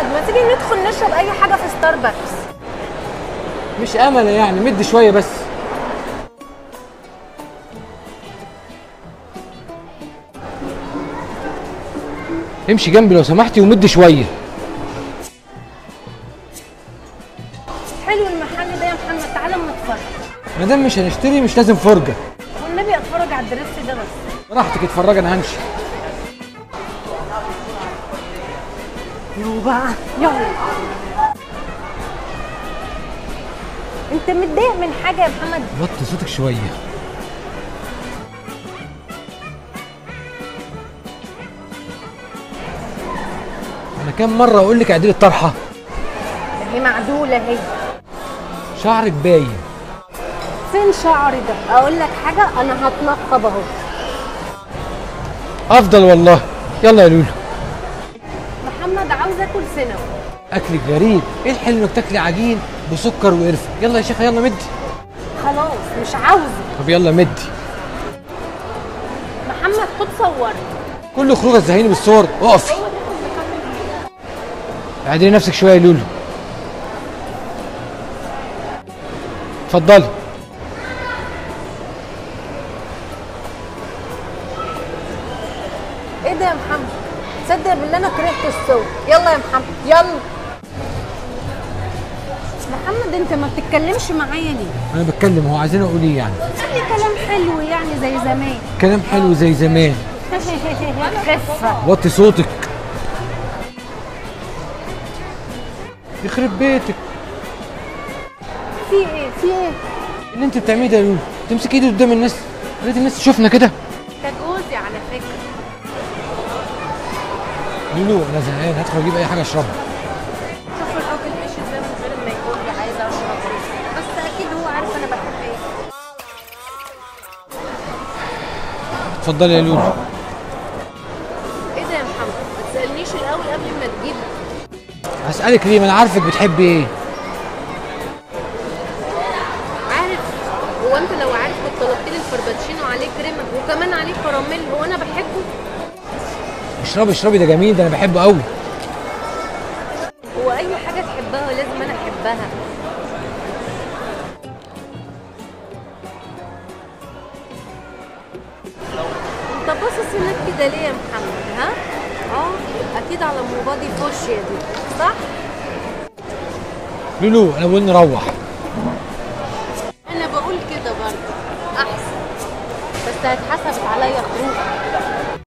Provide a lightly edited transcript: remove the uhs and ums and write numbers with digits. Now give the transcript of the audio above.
محمد ما تيجي ندخل نشرب اي حاجه في ستاربكس؟ مش امل يعني، مد شويه بس. امشي جنبي لو سمحتي ومد شويه. حلو المحل ده يا محمد، تعالى اما نتفرج. ما دام مش هنشتري مش لازم فرجه. والنبي اتفرج على الدرس ده بس. براحتك اتفرج، انا همشي. يو بقى يلا. انت متضايق من حاجه يا محمد؟ وطي صوتك شويه. انا كام مره اقول لك اعدلي الطرحه؟ هي معدوله اهي. شعرك باين. فين شعري ده؟ اقول لك حاجه، انا هتنقب اهو. افضل والله. يلا يا لولو. محمد عاوز اكل سينما. اكلك غريب، ايه الحلو انك تاكلي عجين بسكر وقرفه؟ يلا يا شيخه يلا مدي. خلاص مش عاوزه. طب يلا مدي. محمد خد صورني. كل خروجه تزهقيني بالصور، اقفي. اعدلي نفسك شويه يا لولو. اتفضلي. ايه ده يا محمد؟ تصدق بالله انا كرهت الصور. يلا يا محمد يلا. محمد انت ما بتتكلمش معايا ليه؟ انا بتكلم، هو عايزين اقول ايه يعني؟ قولي كلام حلو يعني زي زمان. كلام حلو زي زمان. خفه. وطي صوتك. يخرب بيتك. في ايه؟ في ايه؟ اللي انت بتعمليه ده يا لولو، تمسك ايدي قدام الناس، يا ريت الناس تشوفنا كده. ده جوزي على فكره. لولو انا زهقان، هدخل اجيب اي حاجه اشربها. شوف الراجل ماشي ازاي من غير ما يقول لي عايزه اشرب ايه، بس اكيد هو عارف انا بحب ايه. اتفضلي يا لولو. ايه ده يا محمد؟ ما تسالنيش الاول قبل ما تجيب. هسألك ليه؟ ما انا عارفك بتحبي ايه. عارف؟ هو انت لو عارف كنت طلبت لي الفرباتشينو عليه كريمه وكمان عليه كراميل، هو انا بحبه؟ اشربي اشربي، ده جميل، ده انا بحبه قوي. هو اي حاجه تحبها لازم انا احبها؟ انت باصص هناك كده ليه يا محمد؟ ها؟ اكيد على موبادي فوشيا دي صح؟ لولو انا بقول نروح. انا بقول كده برضه احسن، بس هتحسب عليا خروج.